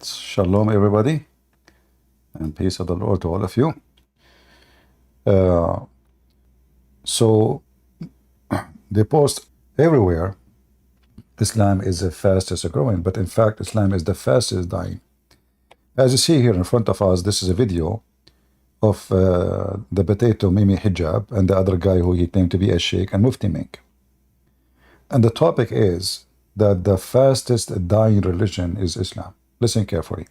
Shalom, everybody, and peace of the Lord to all of you. So they post everywhere Islam is the fastest growing, but in fact Islam is the fastest dying. As you see here in front of us, this is a video of the potato Mimi Hijab and the other guy who he claimed to be a sheikh and Mufti Mink. And the topic is that the fastest dying religion is Islam. Listen carefully.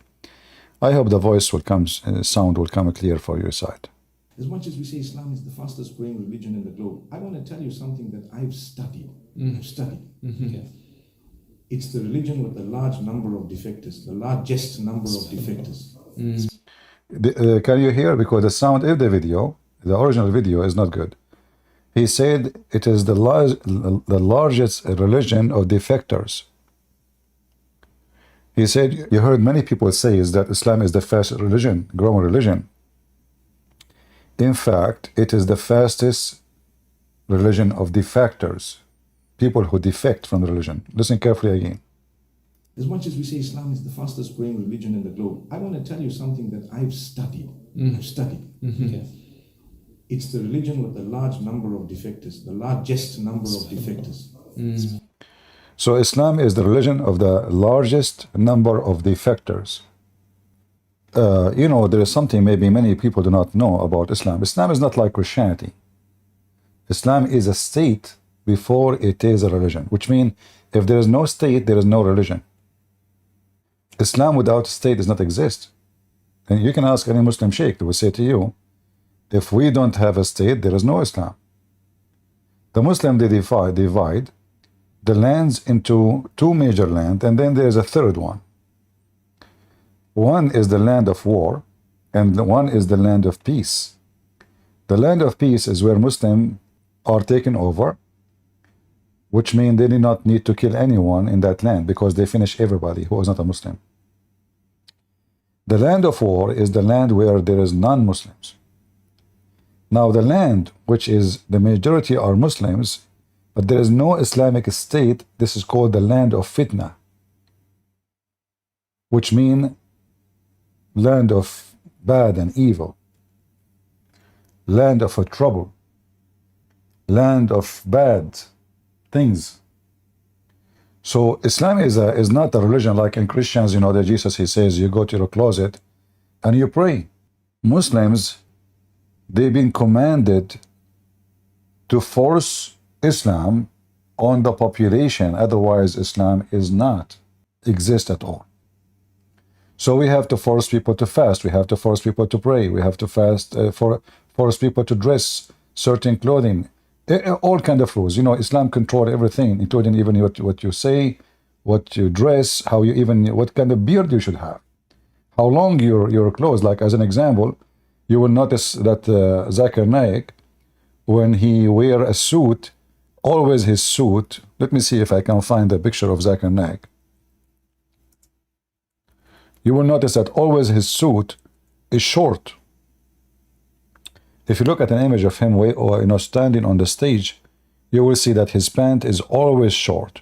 I hope the voice will come, sound will come clear for your side. As much as we say Islam is the fastest growing religion in the globe, I want to tell you something that I've studied. Okay. It's the religion with the large number of defectors, the largest number of defectors. Can you hear? Because the sound in the video, the original video, is not good. He said it is the largest religion of defectors. He said, you heard many people say is that Islam is the fastest religion, growing religion. In fact, it is the fastest religion of defectors, people who defect from the religion. Listen carefully again. As much as we say Islam is the fastest growing religion in the globe, I want to tell you something that I've studied. Okay. It's the religion with the large number of defectors, the largest number of defectors. So Islam is the religion of the largest number of defectors. You know, there is something maybe many people do not know about Islam. Islam is not like Christianity. Islam is a state before it is a religion, which means if there is no state, there is no religion. Islam without state does not exist. And you can ask any Muslim sheikh, they will say to you, if we don't have a state, there is no Islam. The Muslim, they divide the lands into two major lands, and then there is a third one. One is the land of war, and one is the land of peace. The land of peace is where Muslims are taken over, which means they do not need to kill anyone in that land because they finish everybody who is not a Muslim. The land of war is the land where there is non-Muslims. Now the land which is the majority are Muslims, but there is no Islamic state, this is called the land of fitna, which means land of bad and evil, land of trouble, land of bad things. So Islam is not a religion like in Christians, you know, that Jesus, he says, you go to your closet and you pray. Muslims, they've been commanded to force Islam on the population, otherwise Islam is not exist at all. So we have to force people to fast, we have to force people to pray, we have to force people to dress certain clothing, all kind of rules. You know, Islam control everything, including even what you say, what you dress, how you even, what kind of beard you should have, how long your clothes. Like as an example, you will notice that Zakir Naik, when he wear a suit, always his suit, let me see if I can find a picture of Zakir Naik. You will notice that always his suit is short. If you look at an image of him standing on the stage, you will see that his pant is always short.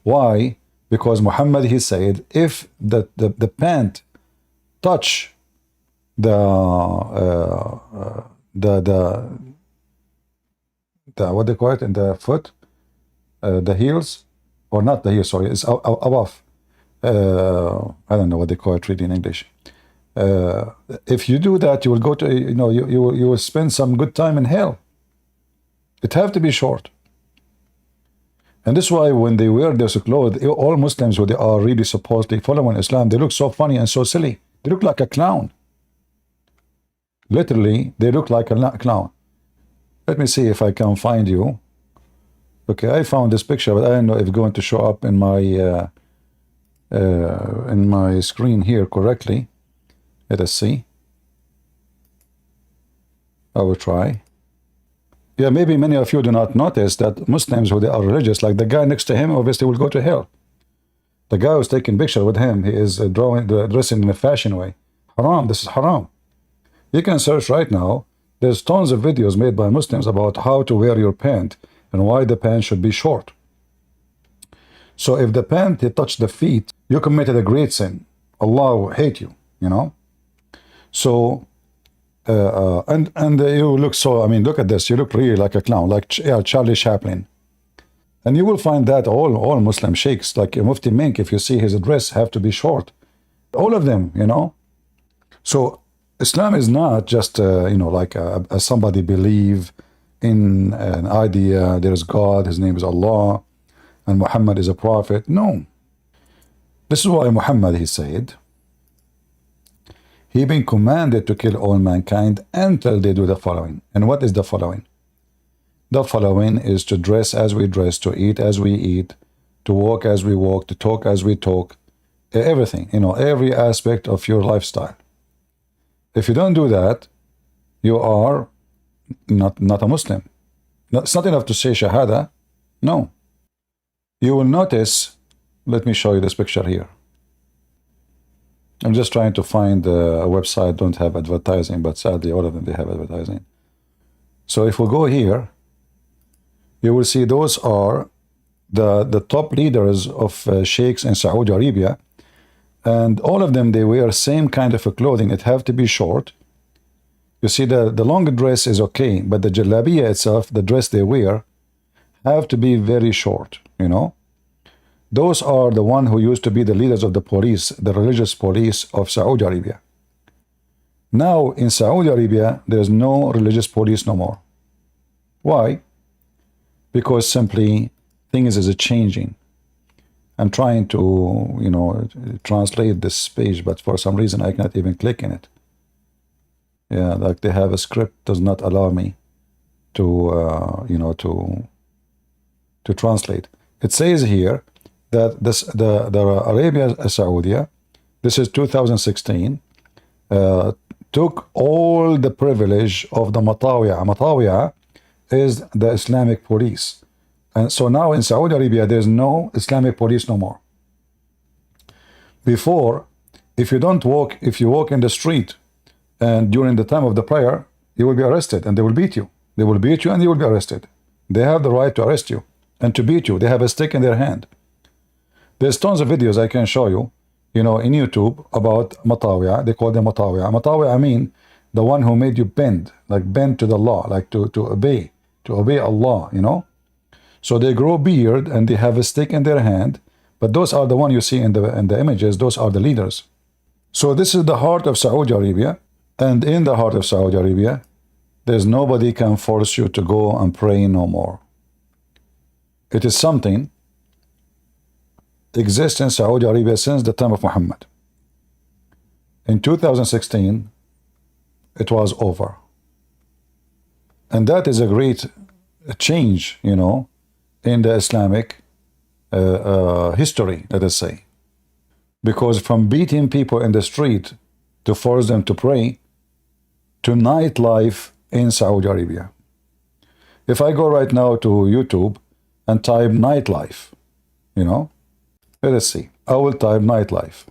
Why? Because Muhammad, he said, if the pant touch the what they call it in the foot, the heels, or not the heels, sorry, it's above. I don't know what they call it really in English. If you do that, you will go to, you know, you will spend some good time in hell. It have to be short. And this is why when they wear those clothes, all Muslims who they are really supposedly following Islam, they look so funny and so silly. They look like a clown. Literally, they look like a clown. Let me see if I can find you. Okay, I found this picture, but I don't know if it's going to show up in my screen here correctly. Let us see. I will try. Yeah, maybe many of you do not notice that Muslims who they are religious, like the guy next to him, obviously will go to hell. The guy who's taking picture with him, he is dressing in a fashion way. Haram, this is haram. You can search right now. There's tons of videos made by Muslims about how to wear your pant and why the pant should be short. So if the pant touched the feet, you committed a great sin. Allah will hate you, you know. So and you look so, I mean, look at this, you look really like a clown, like Charlie Chaplin. And you will find that all Muslim sheikhs, like Mufti Mink, if you see his dress, have to be short. All of them, you know. So Islam is not just, you know, like somebody believe in an idea, there is God, his name is Allah, and Muhammad is a prophet. No. This is why Muhammad, he said, he been commanded to kill all mankind until they do the following. And what is the following? The following is to dress as we dress, to eat as we eat, to walk as we walk, to talk as we talk, everything, you know, every aspect of your lifestyle. If you don't do that, you are not a Muslim. It's not enough to say Shahada. No. You will notice, let me show you this picture here. I'm just trying to find a website, don't have advertising, but sadly all of them, they have advertising. So if we go here, you will see those are the top leaders of sheikhs in Saudi Arabia, and all of them, they wear same kind of a clothing. It have to be short. You see, the long dress is okay, but the jalabiya itself, the dress they wear, have to be very short, you know. Those are the one who used to be the leaders of the police, the religious police of Saudi Arabia. Now in Saudi Arabia, there is no religious police no more. Why? Because simply things is changing. I'm trying to, you know, translate this page, but for some reason I cannot even click in it. Yeah, like they have a script does not allow me to, you know, to translate. It says here that the Arabia Saudi, this is 2016, took all the privilege of the Matawiya. Matawiya is the Islamic police. And so now in Saudi Arabia, there's no Islamic police no more. Before, if you walk in the street and during the time of the prayer, you will be arrested and they will beat you. They will beat you and you will be arrested. They have the right to arrest you and to beat you. They have a stick in their hand. There's tons of videos I can show you, you know, in YouTube about Matawiya. They call them Matawiya. Matawiya, I mean, the one who made you bend, like bend to the law, like to obey Allah, you know. So they grow beard and they have a stick in their hand, but those are the one you see in the images. Those are the leaders. So this is the heart of Saudi Arabia, and in the heart of Saudi Arabia, there's nobody can force you to go and pray no more. It is something exists in Saudi Arabia since the time of Muhammad. In 2016, it was over. And that is a great change, you know, in the Islamic history, let us say. Because from beating people in the street to force them to pray, to nightlife in Saudi Arabia. If I go right now to YouTube and type nightlife, you know, let us see. I will type nightlife.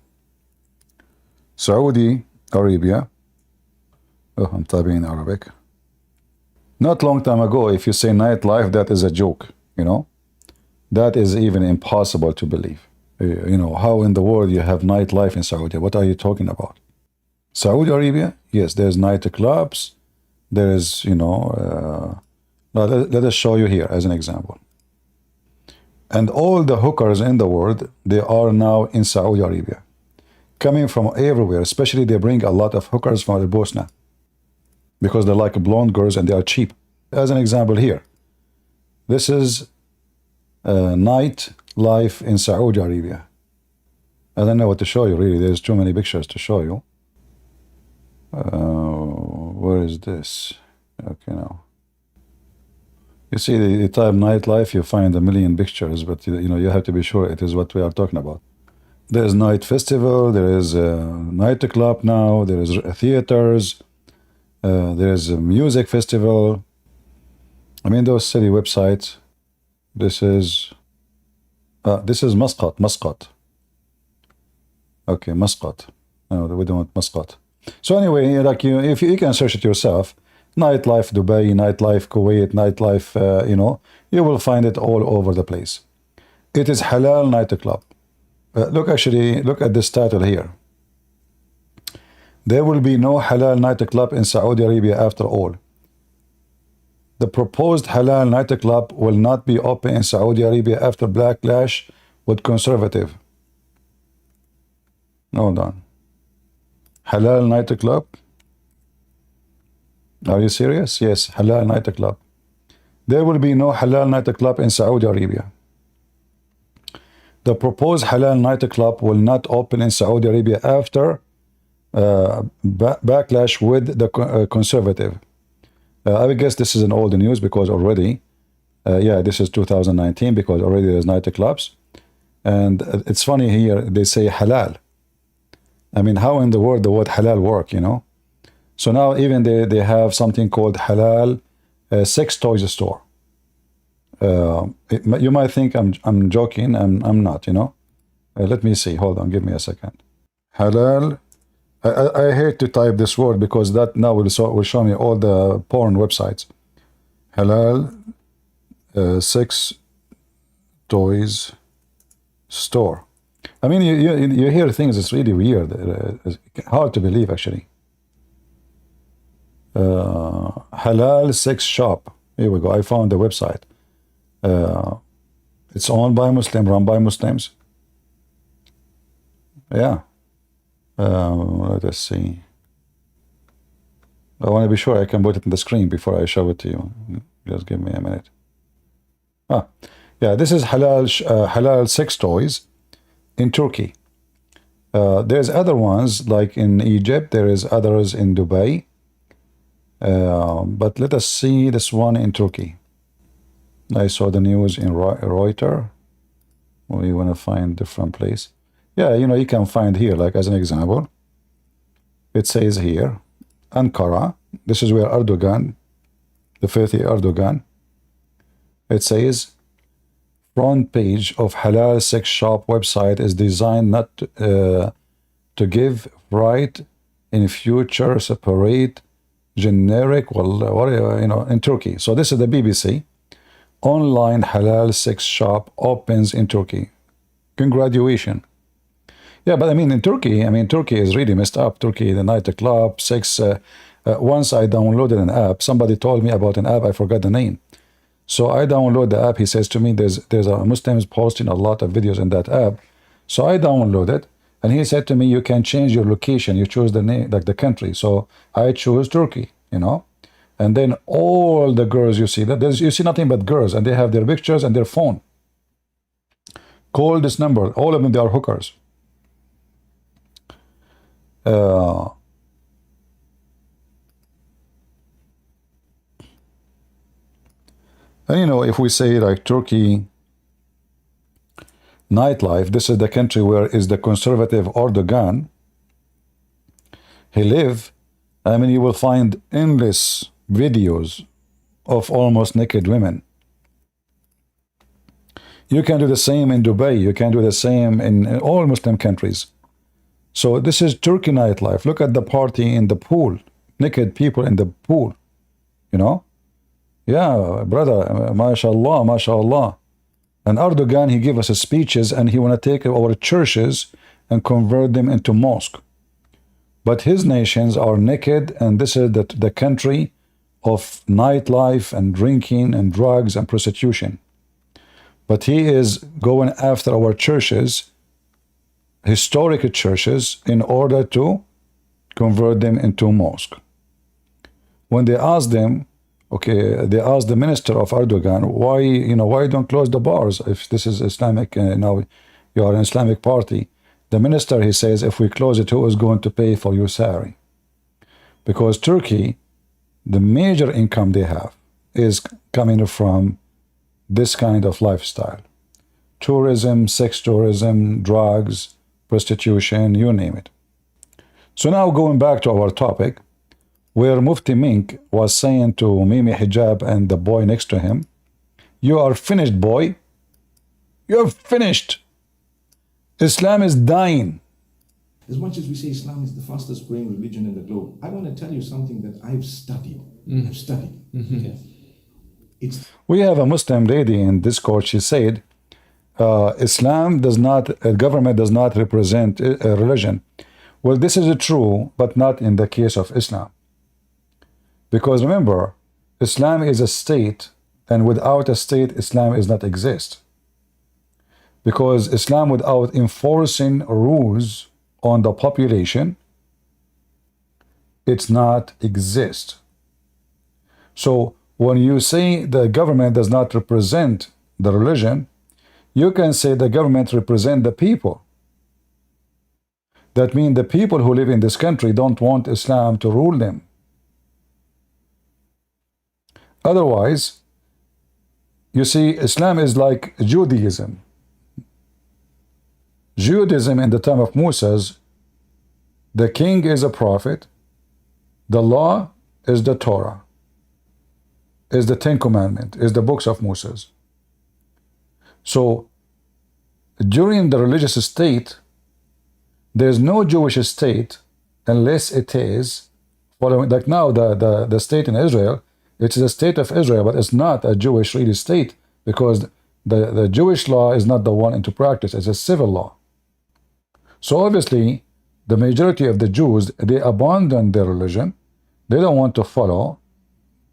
Saudi Arabia. Oh, I'm typing in Arabic. Not long time ago, if you say nightlife, that is a joke, you know. That is even impossible to believe. You know, how in the world you have nightlife in Saudi? What are you talking about? Saudi Arabia, yes, there's nightclubs. There is, you know, let us show you here as an example. And all the hookers in the world, they are now in Saudi Arabia. Coming from everywhere, especially they bring a lot of hookers from the Bosnia. Because they're like blonde girls and they are cheap. As an example here. This is night life in Saudi Arabia. I don't know what to show you really. There's too many pictures to show you. Where is this? Okay, now. You see, you type nightlife, you find a million pictures, but you know, you have to be sure it is what we are talking about. There is night festival, there is a nightclub now, there is theaters, there is a music festival. I mean, those city websites. This is Muscat. Okay, Muscat. No, we don't want Muscat. So anyway, like if you can search it yourself. Nightlife Dubai, nightlife Kuwait, nightlife, you know, you will find it all over the place. It is halal nightclub. Look at this title here. There will be no halal nightclub in Saudi Arabia after all. The proposed halal nightclub will not be open in Saudi Arabia after backlash with conservative. Hold on. Halal nightclub? Are you serious? Yes, halal nightclub. There will be no halal nightclub in Saudi Arabia. The proposed halal nightclub will not open in Saudi Arabia after backlash with the conservative. I would guess this is an old news because already, yeah, this is 2019 because already there's nightclubs. And it's funny here, they say halal. I mean, how in the world the word halal work, you know? So now even they have something called halal sex toys store. You might think I'm joking, I'm not, you know? Let me see, hold on, give me a second. Halal, I hate to type this word because that now will show me all the porn websites. Halal sex toys store. I mean, you hear things, it's really weird. It's hard to believe, actually. Halal sex shop. Here we go. I found the website. It's owned by Muslims, run by Muslims. Yeah. Let us see. I want to be sure I can put it on the screen before I show it to you. Just give me a minute. Yeah, this is halal sex toys in Turkey. There's other ones like in Egypt. There is others in Dubai. But let us see this one in Turkey. I saw the news in Reuters. We want to find different place. Yeah, you know, you can find here, like as an example. It says here, Ankara. This is where Erdogan, the filthy Erdogan. It says, front page of halal sex shop website is designed not to give right in future separate generic, well, you know, in Turkey. So this is the BBC. Online halal sex shop opens in Turkey. Congratulations. Yeah, but I mean, in Turkey, Turkey is really messed up. Turkey, the nightclub, sex. Once I downloaded an app, somebody told me about an app, I forgot the name. So I download the app. He says to me, there's a Muslims posting a lot of videos in that app. So I download it, and he said to me, you can change your location. You choose the name, like the country. So I choose Turkey, you know. And then all the girls you see, you see nothing but girls, and they have their pictures and their phone. Call this number. All of them, they are hookers. And you know, if we say like Turkey nightlife, this is the country where is the conservative Erdogan. He live. I mean, you will find endless videos of almost naked women. You can do the same in Dubai. You can do the same in all Muslim countries. So this is Turkey nightlife. Look at the party in the pool. Naked people in the pool. You know? Yeah, brother, mashallah, mashallah. And Erdogan, he gave us speeches and he want to take our churches and convert them into mosque. But his nations are naked, and this is the country of nightlife and drinking and drugs and prostitution. But he is going after our churches, historic churches, in order to convert them into mosque. When they asked them, okay, they asked the minister of Erdogan, why don't close the bars if this is Islamic, now you are an Islamic party. The minister, he says, if we close it, who is going to pay for your salary? Because Turkey, the major income they have is coming from this kind of lifestyle. Tourism, sex tourism, drugs, prostitution, you name it. So now going back to our topic, where Mufti Mink was saying to Mimi Hijab and the boy next to him, you are finished, boy. You're finished. Islam is dying. As much as we say Islam is the fastest growing religion in the globe, I want to tell you something that I've studied. I've studied. Okay. We have a Muslim lady in Discord. She said, Islam does not, government does not represent a religion. Well, this is true, but not in the case of Islam. Because remember, Islam is a state, and without a state, Islam does not exist. Because Islam, without enforcing rules on the population, it's not exist. So when you say the government does not represent the religion, you can say the government represents the people. That means the people who live in this country don't want Islam to rule them. Otherwise, you see, Islam is like Judaism. Judaism in the time of Moses, the king is a prophet, the law is the Torah, is the Ten Commandments, is the books of Moses. So during the religious state, there's no Jewish state unless it is following, like now the state in Israel, it's the state of Israel, but it's not a Jewish really state, because the Jewish law is not the one into practice, it's a civil law. So obviously, the majority of the Jews, they abandon their religion. They don't want to follow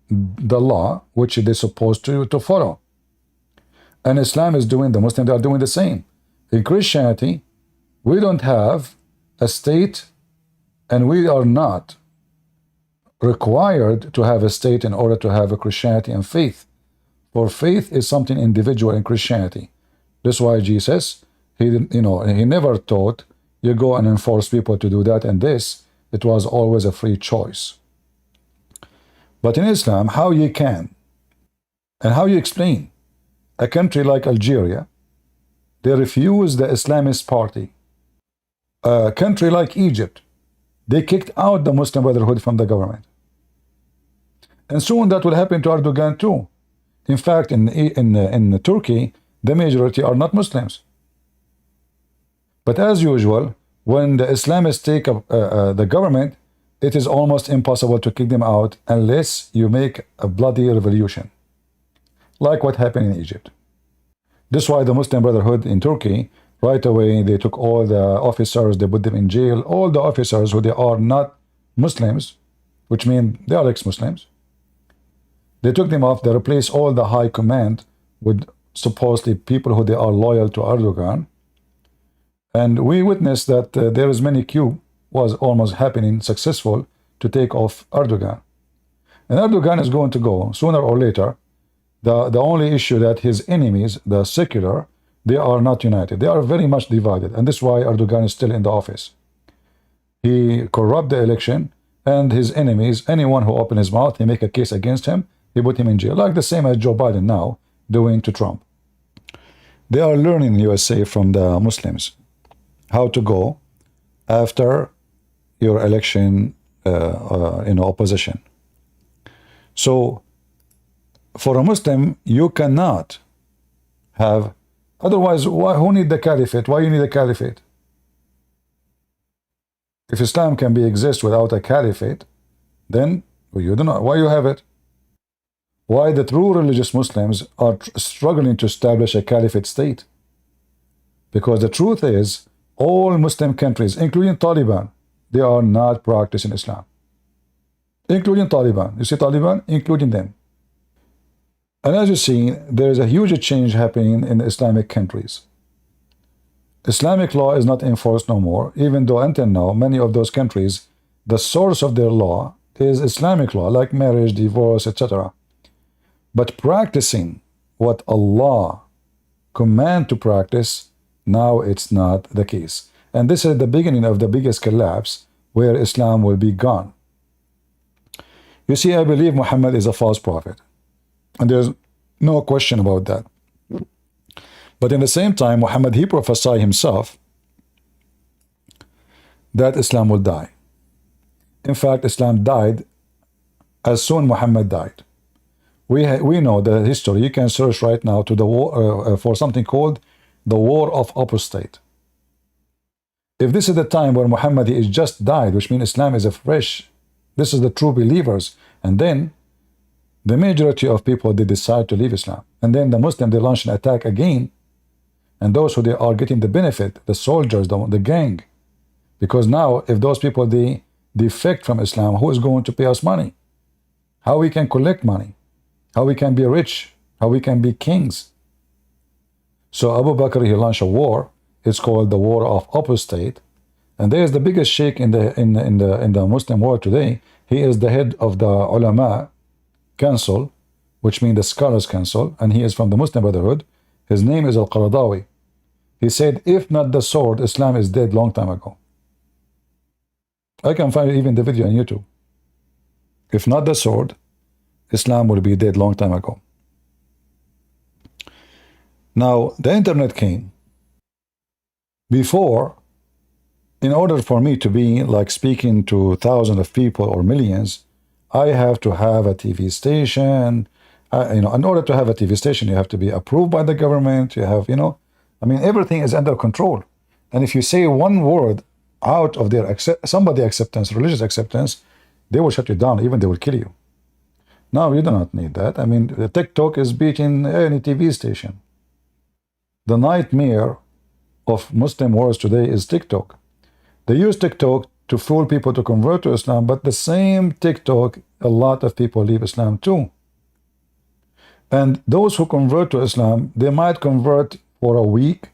the law which they're supposed to follow. And Islam is doing, the Muslims are doing the same. In Christianity, we don't have a state, and we are not required to have a state in order to have a Christianity and faith. For faith is something individual in Christianity. That's why Jesus, he never taught you go and enforce people to do that and this. It was always a free choice. But in Islam, how you can, and how you explain a country like Algeria, they refuse the Islamist party. A country like Egypt, they kicked out the Muslim Brotherhood from the government. And soon that will happen to Erdogan too. In fact, in Turkey, the majority are not Muslims. But as usual, when the Islamists take up the government, it is almost impossible to kick them out unless you make a bloody revolution, like what happened in Egypt. This is why the Muslim Brotherhood in Turkey, right away, they took all the officers, they put them in jail, all the officers who they are not Muslims, which means they are ex-Muslims. They took them off, they replaced all the high command with supposedly people who they are loyal to Erdogan. And we witnessed that there is many coup was almost happening successful to take off Erdogan. And Erdogan is going to go sooner or later. The only issue that his enemies, the secular, they are not united. They are very much divided. And this is why Erdogan is still in the office. He corrupt the election, and his enemies, anyone who open his mouth, he make a case against him, he put him in jail. Like the same as Joe Biden now doing to Trump. They are learning in USA from the Muslims how to go after your election opposition. So for a Muslim, you cannot have, otherwise who need the caliphate? Why you need a caliphate? If Islam can exist without a caliphate, then you don't know why you have it. Why the true religious Muslims are struggling to establish a caliphate state? Because the truth is, all Muslim countries, including Taliban, they are not practicing Islam. Including Taliban. You see Taliban? Including them. And as you see, there is a huge change happening in the Islamic countries. Islamic law is not enforced no more, even though until now, many of those countries, the source of their law is Islamic law, like marriage, divorce, etc. But practicing what Allah command to practice, now it's not the case. And this is the beginning of the biggest collapse where Islam will be gone. You see, I believe Muhammad is a false prophet. And there's no question about that. But in the same time, Muhammad, he prophesied himself that Islam will die. In fact, Islam died as soon Muhammad died. We know the history. You can search right now to the war for something called the War of Apostate. If this is the time where Muhammad is just died, which means Islam is afresh, this is the true believers, and then the majority of people, they decide to leave Islam, and then the Muslims, they launch an attack again, and those who they are getting the benefit, the soldiers, the gang, Because now, if those people they defect from Islam, who is going to pay us money? How we can collect money? How we can be rich? How we can be kings? So Abu Bakr, he launched a war. It's called the War of Apostate, and there is the biggest sheikh in the Muslim world today. He is the head of the Ulama Council, which means the Scholars Council, and he is from the Muslim Brotherhood. His name is Al-Qaradawi. He said, if not the sword, Islam is dead long time ago. I can find even the video on YouTube. If not the sword, Islam will be dead long time ago. Now, the internet came. Before, in order for me to be like speaking to thousands of people or millions, I have to have a TV station. In order to have a TV station, you have to be approved by the government. You have, everything is under control. And if you say one word out of their somebody acceptance, religious acceptance, they will shut you down, even they will kill you. Now, you do not need that. The TikTok is beating any TV station. The nightmare of Muslim wars today is TikTok. They use TikTok to fool people to convert to Islam, but the same TikTok, a lot of people leave Islam too. And those who convert to Islam, they might convert for a week,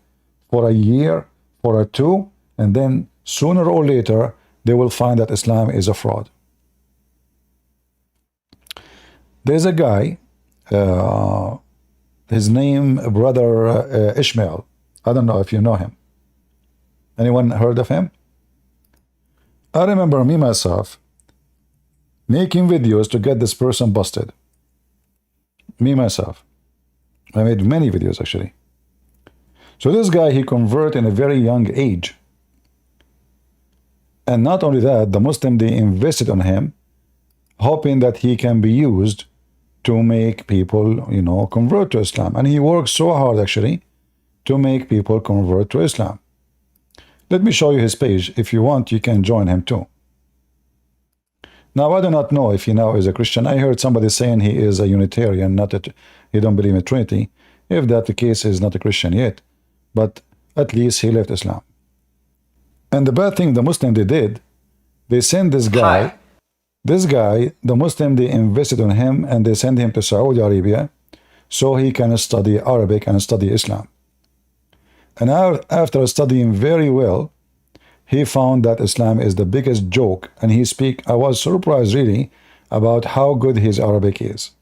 for a year, for a two, and then sooner or later, they will find that Islam is a fraud. There's a guy, his name, Brother Ishmael. I don't know if you know him. Anyone heard of him? I remember me, myself, making videos to get this person busted. Me, myself. I made many videos, actually. So this guy, he converted in a very young age. And not only that, the Muslim, they invested on him, hoping that he can be used to make people, convert to Islam. And he worked so hard, actually, to make people convert to Islam. Let me show you his page. If you want, you can join him too. Now, I do not know if he now is a Christian. I heard somebody saying he is a Unitarian, he don't believe in Trinity. If that the case, he's not a Christian yet. But at least he left Islam. And the bad thing the Muslim they did, they sent this guy. Hi. This guy, the Muslim, they invested on him and they sent him to Saudi Arabia so he can study Arabic and study Islam. And after studying very well, he found that Islam is the biggest joke. And I was surprised really about how good his Arabic is.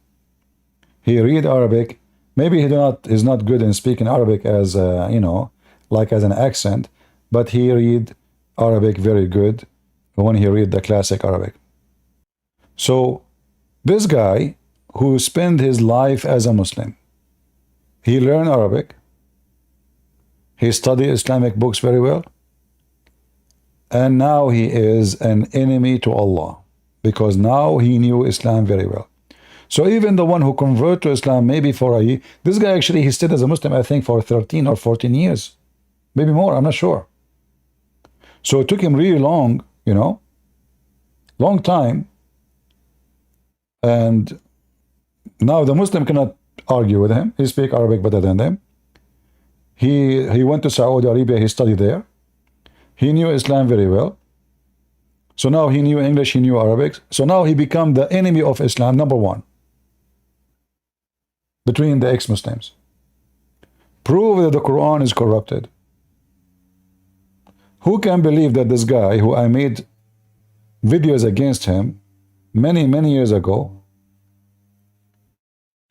He read Arabic. Maybe is not good in speaking Arabic as, like as an accent, but he read Arabic very good when he read the classic Arabic. So this guy who spent his life as a Muslim, he learned Arabic, he studied Islamic books very well, and now he is an enemy to Allah because now he knew Islam very well. So even the one who converted to Islam maybe for a year, this guy actually, he stayed as a Muslim, I think, for 13 or 14 years, maybe more, I'm not sure. So it took him really long, long time. And now the Muslim cannot argue with him. He speaks Arabic better than them. He went to Saudi Arabia, he studied there. He knew Islam very well. So now he knew English, he knew Arabic. So now he became the enemy of Islam, number one, between the ex-Muslims. Prove that the Quran is corrupted. Who can believe that this guy who I made videos against him many, many years ago,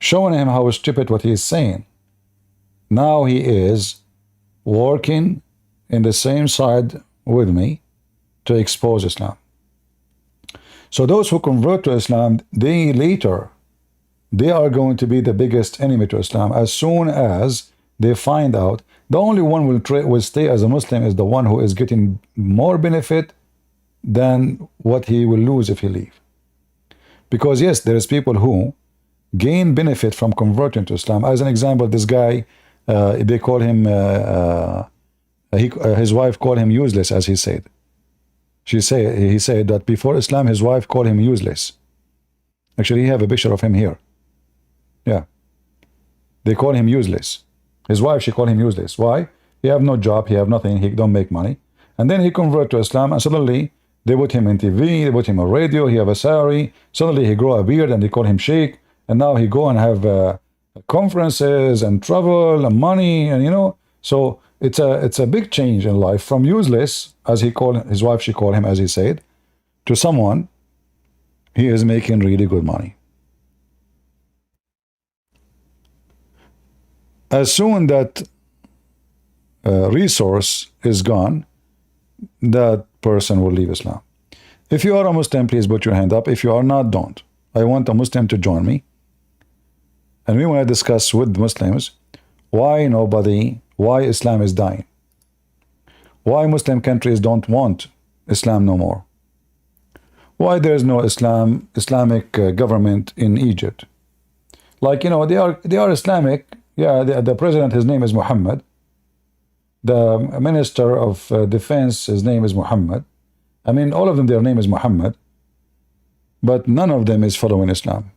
showing him how stupid what he is saying, now he is working in the same side with me to expose Islam. So those who convert to Islam, they are going to be the biggest enemy to Islam as soon as they find out. The only one will stay as a Muslim is the one who is getting more benefit than what he will lose if he leave. Because yes, there is people who gain benefit from converting to Islam. As an example, this guy, they call him, his wife called him useless, as he said. He said that before Islam, his wife called him useless. Actually, he have a picture of him here. Yeah. They call him useless. His wife, she called him useless. Why? He have no job, he have nothing, he don't make money. And then he converted to Islam, and suddenly they put him in TV, they put him on radio, he have a salary. Suddenly he grow a beard and they call him Sheikh. And now he go and have conferences and travel and money, and so it's a big change in life from useless, as he called his wife, she called him, as he said, to someone he is making really good money. As soon that resource is gone, that person will leave Islam. If you are a Muslim, please put your hand up. If you are not, don't. I want a Muslim to join me. And we want to discuss with Muslims why Islam is dying. Why Muslim countries don't want Islam no more. Why there is no Islamic government in Egypt. Like, they are Islamic. Yeah, the president, his name is Muhammad. The minister of defense, his name is Muhammad. I mean, all of them, their name is Muhammad. But none of them is following Islam.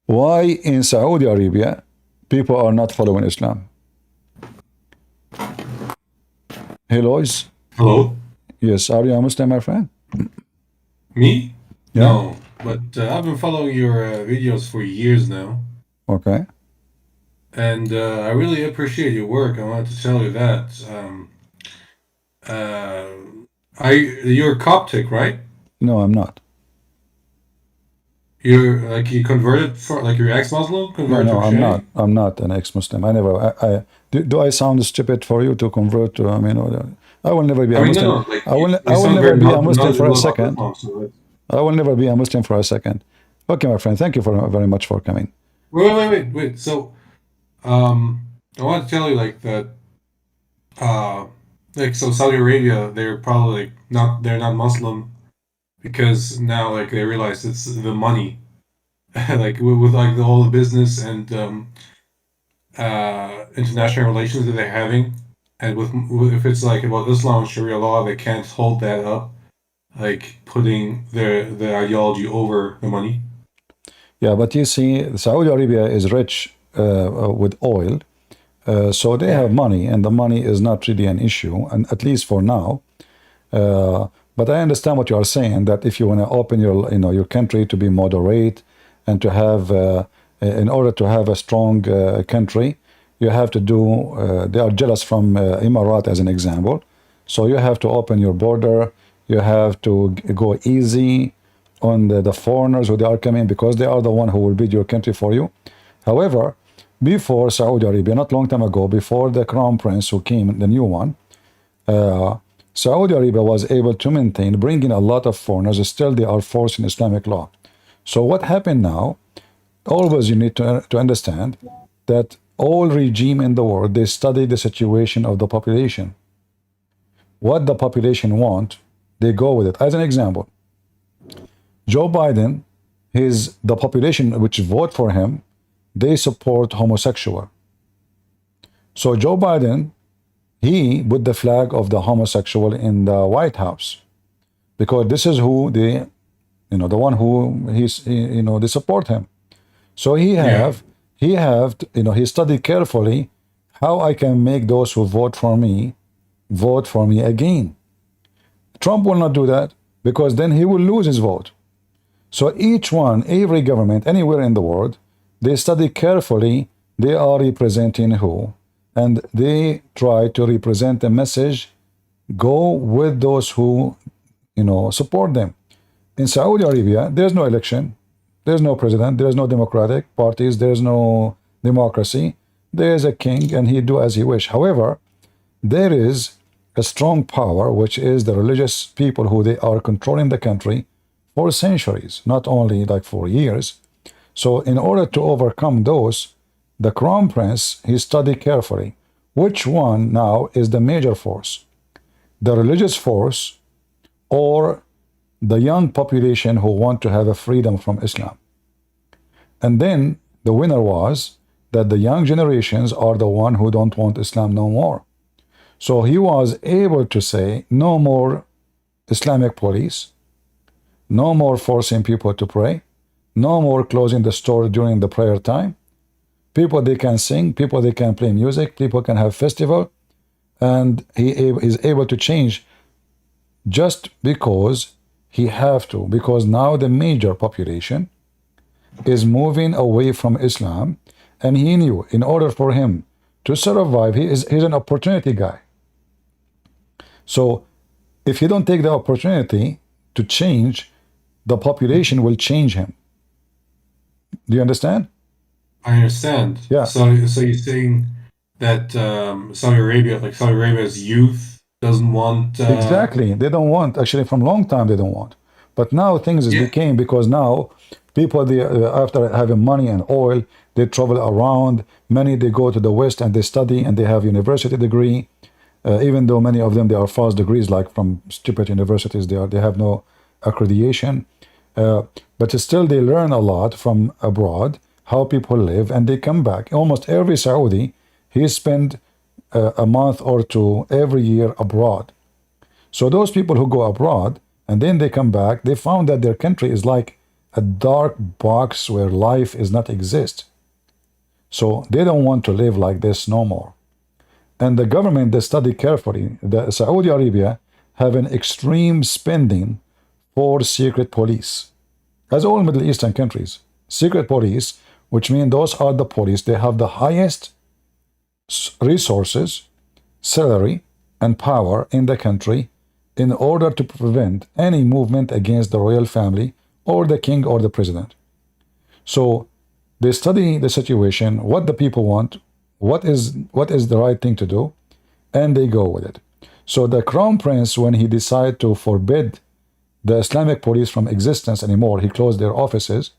Why in Saudi Arabia people are not following Islam? Hey, Lois. Hello? Yes, are you a Muslim, my friend? Me? Yeah. No, but I've been following your videos for years now. Okay. And I really appreciate your work. I wanted to tell you that. You're Coptic, right? No, I'm not. You converted you're ex-Muslim? Converted No, to I'm Christianity? not. I'm not an ex-Muslim. I never. Do I sound stupid for you to convert to? I mean, I will never be a Muslim. No, I will sound never very be a Muslim for a knowledgeable about second. Islam, so I will never be a Muslim for a second. Okay, my friend. Thank you very much for coming. Wait. So, I want to tell you that, so Saudi Arabia, they're probably they're not Muslim because now they realize it's the money, with all the business and international relations that they're having, and with if it's about Islam and Sharia law, they can't hold that up, putting the ideology over the money. Yeah, but you see, Saudi Arabia is rich with oil, so they have money, and the money is not really an issue, and at least for now. But I understand what you are saying, that if you want to open your country to be moderate and to have, in order to have a strong country, you have to do. They are jealous from Emirat as an example, so you have to open your border. You have to go easy on the foreigners who they are coming, because they are the one who will build your country for you. However, before Saudi Arabia, not long time ago, before the crown prince who came, the new one, Saudi Arabia was able to bring in a lot of foreigners. Still, they are forcing Islamic law. So what happened now? Always you need to understand that all regime in the world, they study the situation of the population. What the population want, they go with it. As an example, Joe Biden, the population which vote for him, they support homosexual. So Joe Biden, he put the flag of the homosexual in the White House, because this is who the one who they support him. So he studied carefully how I can make those who vote for me again. Trump will not do that, because then he will lose his vote. So every government anywhere in the world, they study carefully they are representing who, and they try to represent a message, go with those who support them. In Saudi Arabia, there's no election, there's no president, there's no democratic parties, there's no democracy. There's a king and he do as he wish. However, there is a strong power, which is the religious people who they are controlling the country for centuries, not only for years. So in order to overcome those, the crown prince, he studied carefully which one now is the major force, the religious force or the young population who want to have a freedom from Islam. And then the winner was that the young generations are the one who don't want Islam no more. So he was able to say no more Islamic police, no more forcing people to pray, no more closing the store during the prayer time. People, they can sing, people, they can play music, people can have festival, and he is able to change just because he have to, because now the major population is moving away from Islam, and he knew in order for him to survive, he's an opportunity guy. So if he don't take the opportunity to change, the population will change him. Do you understand? I understand. Yeah. So you're saying that Saudi Arabia's youth doesn't want Exactly. They don't want, actually from long time they don't want. But now things became, because now people, they, after having money and oil, they travel around. Many, they go to the West and they study and they have university degree. Even though many of them, they are false degrees, like from stupid universities, they have no accreditation. But still they learn a lot from abroad, how people live, and they come back. Almost every Saudi, he spend a month or two every year abroad. So those people who go abroad and then they come back, they found that their country is like a dark box where life is not exist. So they don't want to live like this no more. And the government, they study carefully. The Saudi Arabia have an extreme spending for secret police, as all Middle Eastern countries. Secret police, which means those are the police, they have the highest resources, salary, and power in the country in order to prevent any movement against the royal family or the king or the president. So they study the situation, what the people want, what is the right thing to do, and they go with it. So the crown prince, when he decided to forbid the Islamic police from existence anymore, he closed their offices.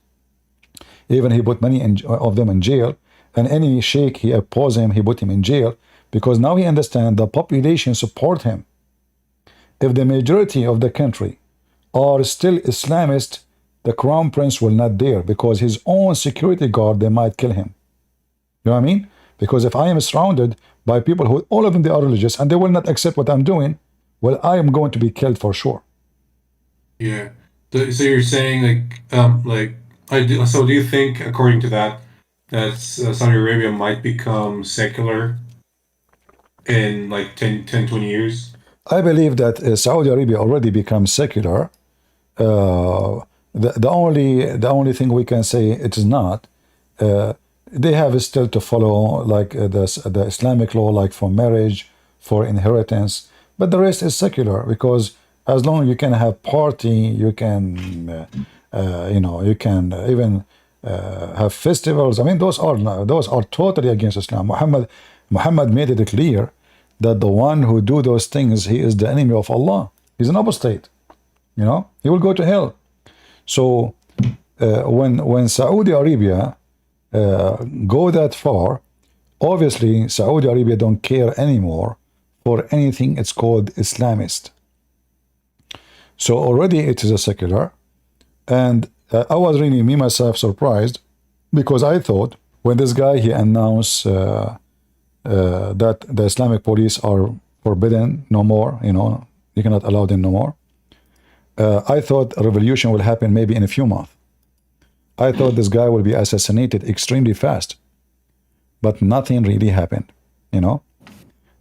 Even he put many of them in jail, and any sheikh he opposed him, he put him in jail, because now he understands the population support him. If the majority of the country are still Islamist, the crown prince will not dare, because his own security guard, they might kill him. You know what I mean? Because if I am surrounded by people who, all of them, they are religious, and they will not accept what I'm doing, well, I am going to be killed for sure. Yeah. So you're saying so do you think, according to that, Saudi Arabia might become secular in like 10, 20 years? I believe that Saudi Arabia already becomes secular. The only thing we can say it is not. They have still to follow like the Islamic law, like for marriage, for inheritance, but the rest is secular, because as long as you can have party, you can you can even have festivals. I mean, those are totally against Islam. Muhammad made it clear that the one who do those things, he is the enemy of Allah. He's an apostate. You know, he will go to hell. So when Saudi Arabia go that far, obviously Saudi Arabia don't care anymore for anything it's called Islamist. So already it is a secular, and I was really, me myself, surprised, because I thought when this guy, he announced that the Islamic police are forbidden no more, you know, you cannot allow them no more. I thought a revolution will happen maybe in a few months. I thought this guy will be assassinated extremely fast, but nothing really happened, you know.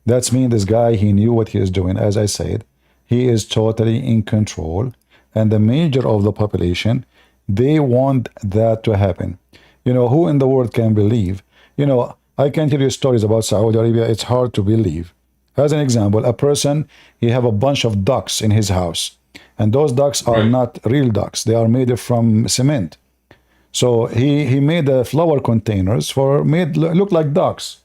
That's mean this guy, he knew what he is doing. As I said, he is totally in control, and the major of the population, they want that to happen. You know, who in the world can believe? You know, I can tell you stories about Saudi Arabia. It's hard to believe. As an example, a person, he have a bunch of ducks in his house, and those ducks are not real ducks. They are made from cement. So he made the flower containers look like ducks.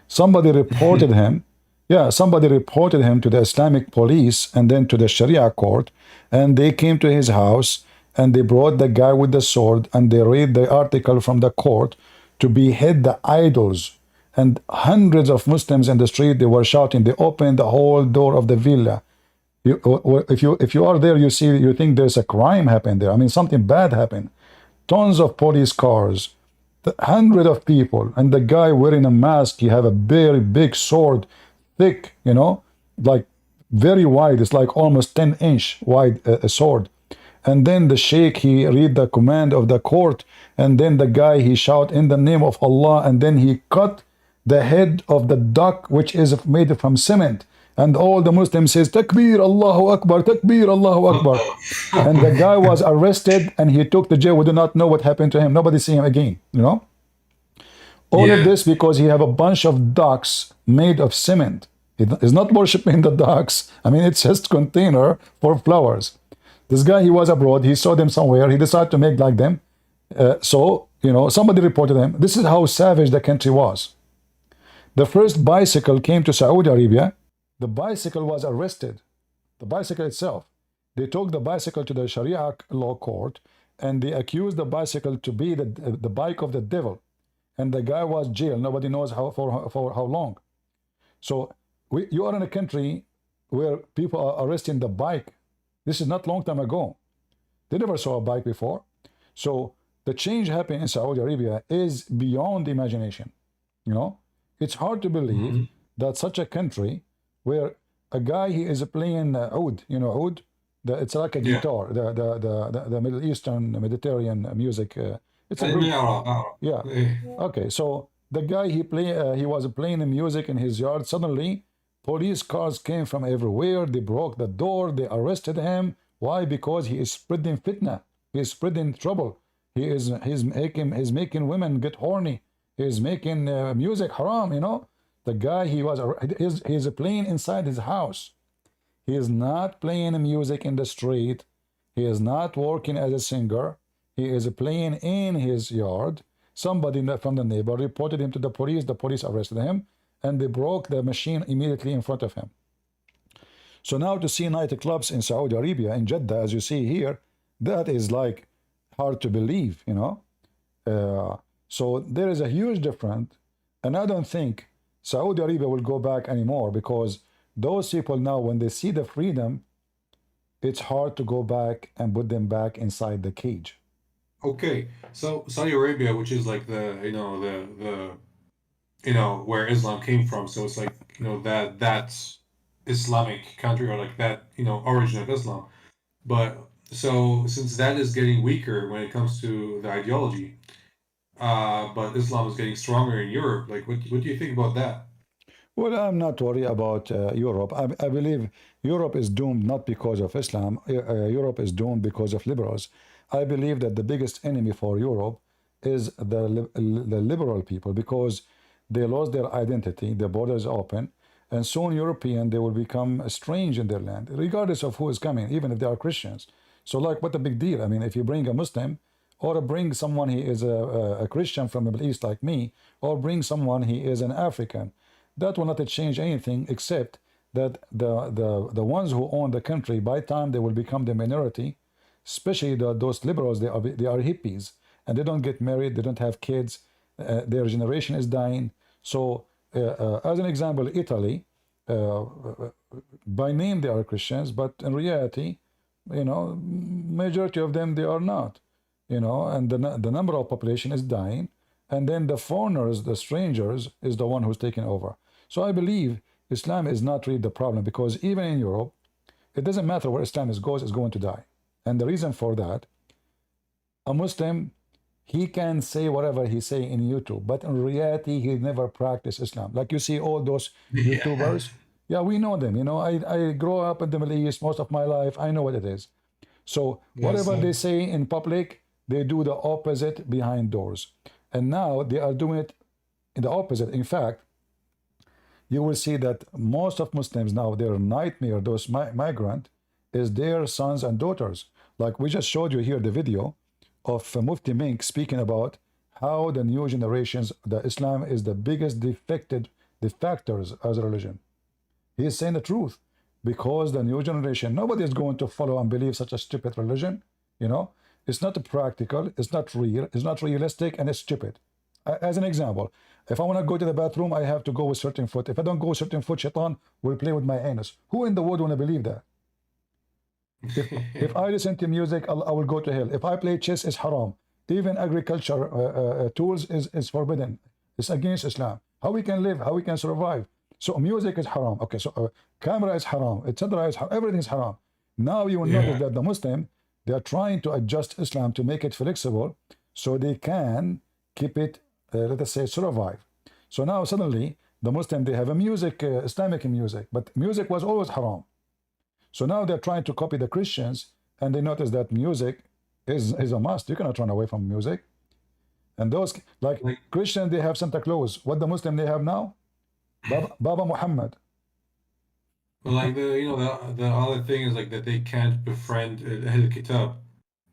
Somebody reported him. Yeah, somebody reported him to the Islamic police and then to the Sharia court, and they came to his house and they brought the guy with the sword, and they read the article from the court to behead the idols. And hundreds of Muslims in the street, they were shouting. They opened the whole door of the villa. If you are there, you think there's a crime happened there. I mean, something bad happened. Tons of police cars, hundreds of people, and the guy wearing a mask, he have a very big sword, thick, you know, like very wide. It's like almost 10-inch wide a sword. And then the sheikh, he read the command of the court, and then the guy, he shout in the name of Allah, and then he cut the head of the duck, which is made from cement, And all the Muslims says, Takbir, Allahu Akbar, Takbir, Allahu Akbar. And the guy was arrested and he took to jail. We do not know what happened to him. Nobody see him again, you know? All of Yeah. this because he have a bunch of ducks made of cement. He's not worshiping the ducks. I mean, it's just container for flowers. This guy, he was abroad. He saw them somewhere. He decided to make like them. So, you know, somebody reported him. This is how savage the country was. The first bicycle came to Saudi Arabia. The bicycle was arrested. The bicycle itself. They took the bicycle to the Sharia law court and they accused the bicycle to be the bike of the devil. And the guy was jailed. Nobody knows for how long. So you are in a country where people are arresting the bike. This is not long time ago. They never saw a bike before. So the change happening in Saudi Arabia is beyond imagination. You know, it's hard to believe that such a country where a guy he is playing oud, you know, oud, it's like a guitar, the Middle Eastern, Mediterranean music. It's a group. Yeah. Okay. So the guy he was playing the music in his yard. Suddenly, police cars came from everywhere. They broke the door. They arrested him. Why? Because he is spreading fitna. He is spreading trouble. He's making women get horny. He's making music haram. You know, the guy he's playing inside his house. He is not playing music in the street. He is not working as a singer. He is playing in his yard. Somebody from the neighbor reported him to the police. The police arrested him, and they broke the machine immediately in front of him. So now to see nightclubs in Saudi Arabia, in Jeddah, as you see here, that is like hard to believe, you know. So there is a huge difference, and I don't think Saudi Arabia will go back anymore because those people now, when they see the freedom, it's hard to go back and put them back inside the cage. Okay, so Saudi Arabia, which is like the where Islam came from, so it's like that's Islamic country or like that origin of Islam. But so since that is getting weaker when it comes to the ideology, but Islam is getting stronger in Europe, like what do you think about that? Well, I'm not worried about Europe. I believe Europe is doomed not because of Islam. Europe is doomed because of liberals. I believe that the biggest enemy for Europe is the liberal people because they lost their identity, the borders open, and soon European, they will become strange in their land, regardless of who is coming, even if they are Christians. So like, what a big deal? I mean, if you bring a Muslim, or bring someone he is a Christian from the Middle East like me, or bring someone he is an African, that will not change anything except that the ones who own the country, by time they will become the minority, especially those liberals, they are hippies, and they don't get married, they don't have kids, their generation is dying. So as an example, Italy, by name they are Christians, but in reality, majority of them, they are not, and the number of population is dying, and then the foreigners, the strangers, is the one who's taking over. So I believe Islam is not really the problem, because even in Europe, it doesn't matter where Islam goes, it's going to die. And the reason for that, a Muslim, he can say whatever he say in YouTube, but in reality, he never practiced Islam. Like you see all those YouTubers, yeah, we know them. I grew up in the Middle East most of my life. I know what it is. So whatever they say in public, they do the opposite behind doors. And now they are doing it in the opposite. In fact, you will see that most of Muslims now, their nightmare, those migrant, is their sons and daughters. Like we just showed you here the video of Mufti Mink speaking about how the new generations, the Islam is the biggest defectors as a religion. He is saying the truth, because the new generation, nobody is going to follow and believe such a stupid religion. It's not practical, it's not real, it's not realistic, and it's stupid. As an example, if I want to go to the bathroom, I have to go with certain foot. If I don't go with certain foot, shaitan will play with my anus. Who in the world want to believe that? If I listen to music, I will go to hell. If I play chess, it's haram. Even agriculture tools is forbidden. It's against Islam. How we can live, how we can survive. So music is haram. Okay, so camera is haram, etc. Everything is haram. Now you will notice that the Muslim, they are trying to adjust Islam to make it flexible so they can keep it, let us say, survive. So now suddenly The Muslim, they have a music, Islamic music, but music was always haram. So now they're trying to copy the Christians, and they notice that music is a must. You cannot run away from music. And those, like Christian, they have Santa Claus. What the Muslim they have now? Baba Muhammad. But like the other thing is like that they can't befriend Ahl Kitab,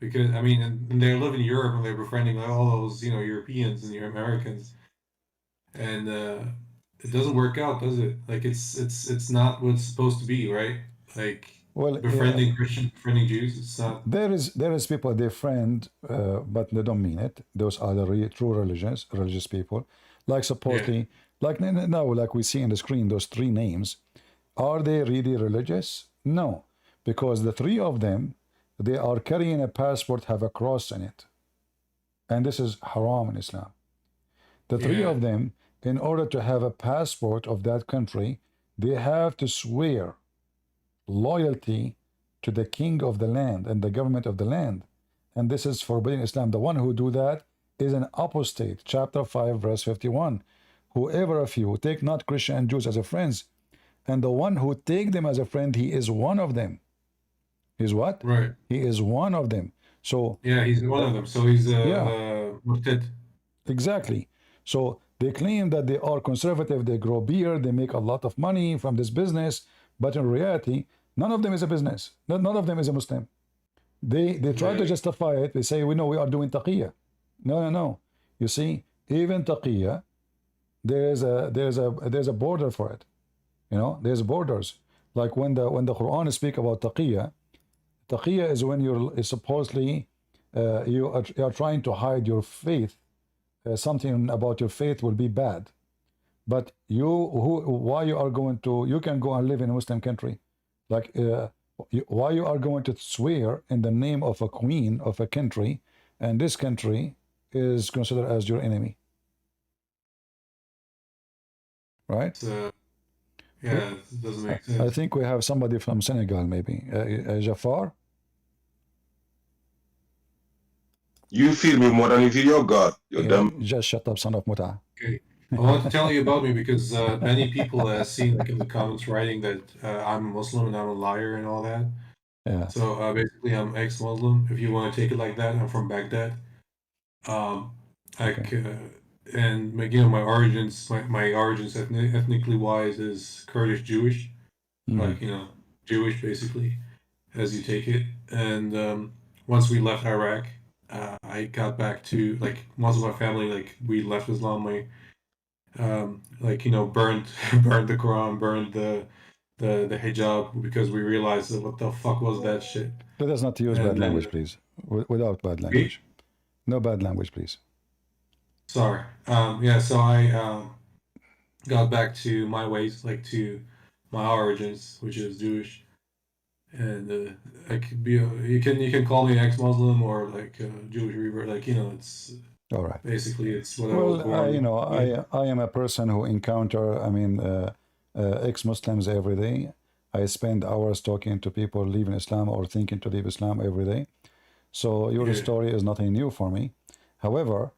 because I mean, and they live in Europe and they're befriending like all those Europeans and Americans, and it doesn't work out, does it? Like it's not what it's supposed to be, right? Like befriending Christians, befriending Jews. It's not. There is people they friend, but they don't mean it. Those are the true religious people. Like supposedly, like now, like we see in the screen, those three names. Are they really religious? No, because the three of them, they are carrying a passport, have a cross in it. And this is haram in Islam. The three of them, in order to have a passport of that country, they have to swear loyalty to the king of the land and the government of the land. And this is forbidden in Islam. The one who do that is an apostate. Chapter 5, verse 51. Whoever of you take not Christian and Jews as a friends, and the one who take them as a friend, he is one of them. He's what? Right. He is one of them. So he's one of them. So he's murtad. Exactly. So they claim that they are conservative, they grow beer, they make a lot of money from this business, but in reality, none of them is a business. None of them is a Muslim. They try to justify it. They say, we know we are doing taqiyya. No. You see, even taqiyya, there's a border for it. There's borders. Like when the Quran speak about taqiyya is when you're supposedly you are trying to hide your faith. Something about your faith will be bad, but why you are going to? You can go and live in a Muslim country, like why you are going to swear in the name of a queen of a country, and this country is considered as your enemy, right? Yeah, it doesn't make sense. I think we have somebody from Senegal, maybe. Jafar? You feel me more than you feel your God. You're dumb. Just shut up, son of Muta. Okay. I want to tell you about me because many people have seen like in the comments writing that I'm a Muslim and I'm a liar and all that. Yeah. So basically, I'm ex-Muslim. If you want to take it like that, I'm from Baghdad. And my origins, ethnically wise is Kurdish Jewish, like Jewish basically, as you take it. And once we left Iraq, I got back to like most of my family, like we left Islam. Burned the Quran, burned the hijab because we realized that what the fuck was that shit. Let us not use bad language, please. Without bad language. No bad language, please. Sorry. So I got back to my ways, like to my origins, which is Jewish. And I could be you can call me ex-Muslim or like Jewish revert, like it's all right. Basically, it's what I was born. I am a person who encounter ex-Muslims every day. I spend hours talking to people leaving Islam or thinking to leave Islam every day. So your story is nothing new for me. However,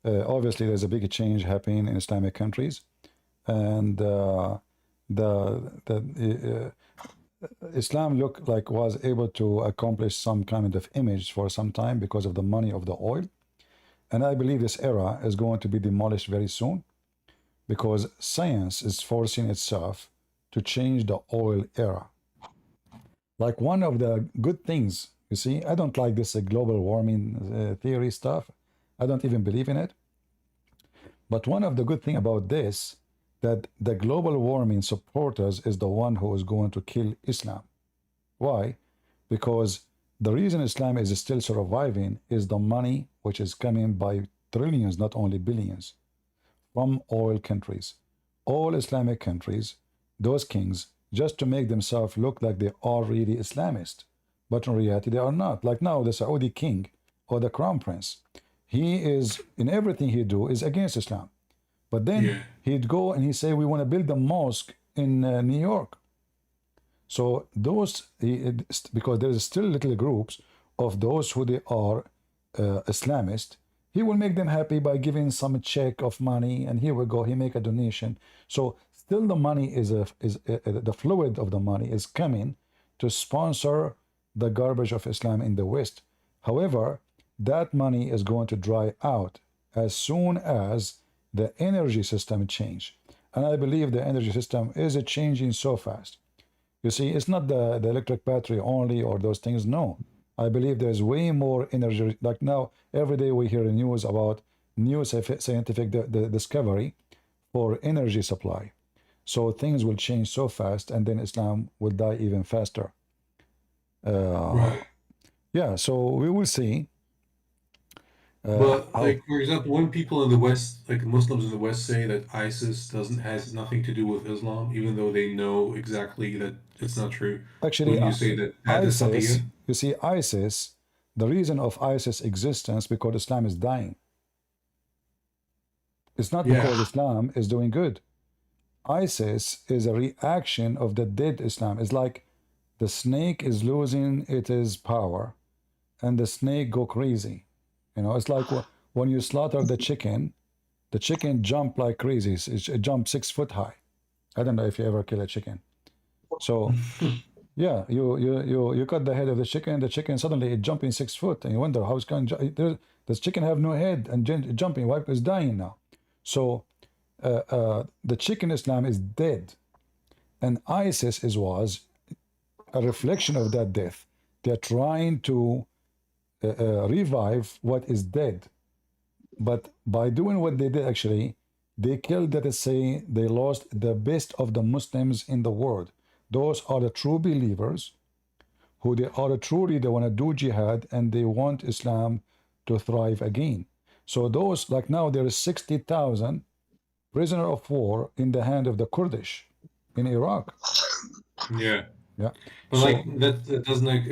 obviously there's a big change happening in Islamic countries, and Islam looked like was able to accomplish some kind of image for some time because of the money of the oil. And I believe this era is going to be demolished very soon because science is forcing itself to change the oil era. Like one of the good things, you see, I don't like this global warming theory stuff. I don't even believe in it. But one of the good things about this, that the global warming supporters is the one who is going to kill Islam. Why? Because the reason Islam is still surviving is the money which is coming by trillions, not only billions, from oil countries. All Islamic countries, those kings, just to make themselves look like they are really Islamist. But in reality, they are not. Like now, the Saudi king or the crown prince, he is, in everything he do, is against Islam. But then he'd go and he'd say, we want to build a mosque in New York. So those, because there's still little groups of those who they are Islamist, He will make them happy by giving some check of money, and here we go. He make a donation. So still, the money is the fluid of the money is coming to sponsor the garbage of Islam in the West. However, that money is going to dry out as soon as the energy system change. And I believe the energy system is changing so fast. You see, it's not the electric battery only or those things. No, I believe there's way more energy. Like now, every day we hear news about new scientific discovery for energy supply. So things will change so fast, and then Islam will die even faster. Right. Yeah, so we will see. But How like for example, when people in the West, like Muslims in the West, say that ISIS has nothing to do with Islam, even though they know exactly that it's not true, actually wouldn't you say that that is ISIS, taqiyya? you see, ISIS, the reason of ISIS existence because Islam is dying. It's not Yeah. because Islam is doing good. ISIS is a reaction of the dead Islam. It's like the snake is losing its power, and the snake go crazy. You know, it's like when you slaughter the chicken jump like crazy. It jumps 6 foot high. I don't know if you ever kill a chicken. So yeah, you cut the head of the chicken suddenly it jumping 6 foot, and you wonder how it's going. Does chicken have no head and jumping? Why? It's dying now. So the chicken Islam is dead, and ISIS was a reflection of that death. They're trying to revive what is dead, but by doing what they did, actually, they killed, let us say, they lost the best of the Muslims in the world. Those are the true believers who they are truly, they want to do jihad and they want Islam to thrive again. So those, like now, there is 60,000 prisoner of war in the hand of the Kurdish in Iraq. Yeah. Yeah. But So like that doesn't like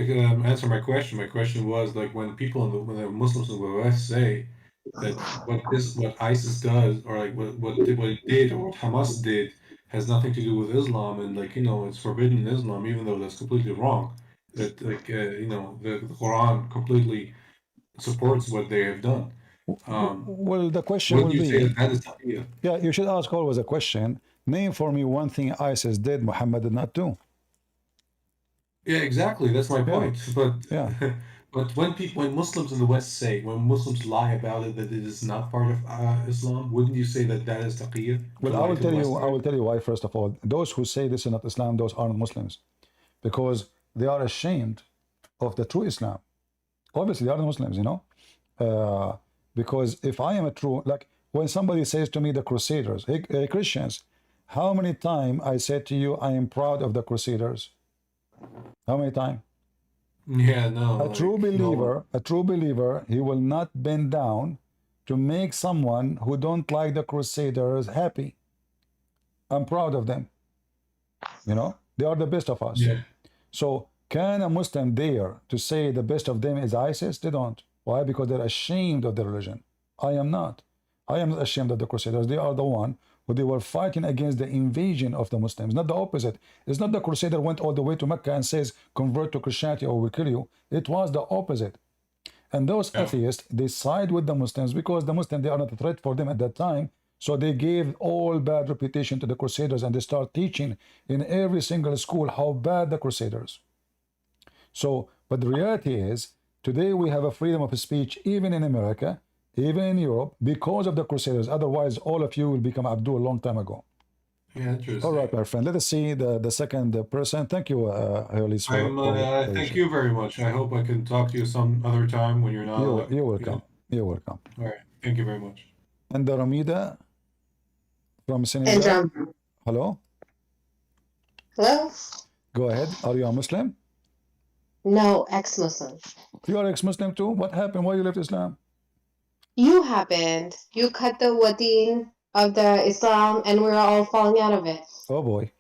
answer my question. My question was like when people when the Muslims in the West say that what ISIS does or like what it did or what Hamas did has nothing to do with Islam, and like it's forbidden in Islam, even though that's completely wrong. That like the Quran completely supports what they have done. well, the question Wouldn't will you say be, that that is taqiyya? yeah, you should ask always a question. Name for me one thing ISIS did Muhammad did not do. Yeah, exactly. That's my Yeah, point. But yeah. but when Muslims in the West say, when Muslims lie about it, that it is not part of Islam, wouldn't you say that that is taqiyya to Well, lie to the I will Westerners? tell you why. First of all, those who say this is not Islam, those aren't Muslims, because they are ashamed of the true Islam. Obviously, they are Muslims, because if I am a true, like when somebody says to me, the Crusaders, hey, Christians, how many times I said to you, I am proud of the Crusaders? How many times? Yeah, no, like no one. A true believer, he will not bend down to make someone who don't like the Crusaders happy. I'm proud of them. They are the best of us. Yeah, So can a Muslim dare to say the best of them is ISIS? They don't. Why? Because they're ashamed of their religion. I am not. I am not ashamed of the Crusaders. They are the one who they were fighting against the invasion of the Muslims, not the opposite. It's not the Crusader went all the way to Mecca and says, convert to Christianity or we'll kill you. It was the opposite. And those yeah, atheists, they side with the Muslims because the Muslims, they are not a threat for them at that time. So they gave all bad reputation to the Crusaders, and they start teaching in every single school how bad the Crusaders. So, but the reality is, today we have a freedom of speech even in America, even in Europe, because of the Crusaders. Otherwise, all of you will become Abdul a long time ago. yeah. All right, Interesting. my friend. Let us see the second person. Thank you, Hurlis, for your Thank patience. you very much. I hope I can talk to you some other time when you're not like You're welcome. You're welcome. All right. Thank you very much. And Ramida from And Senegal. Hello. hello? Go ahead. Are you a Muslim? No, ex-Muslim. You are ex-Muslim too? What happened? Why you left Islam? You happened. You cut the wadeen of the Islam and we're all falling out of it. Oh boy.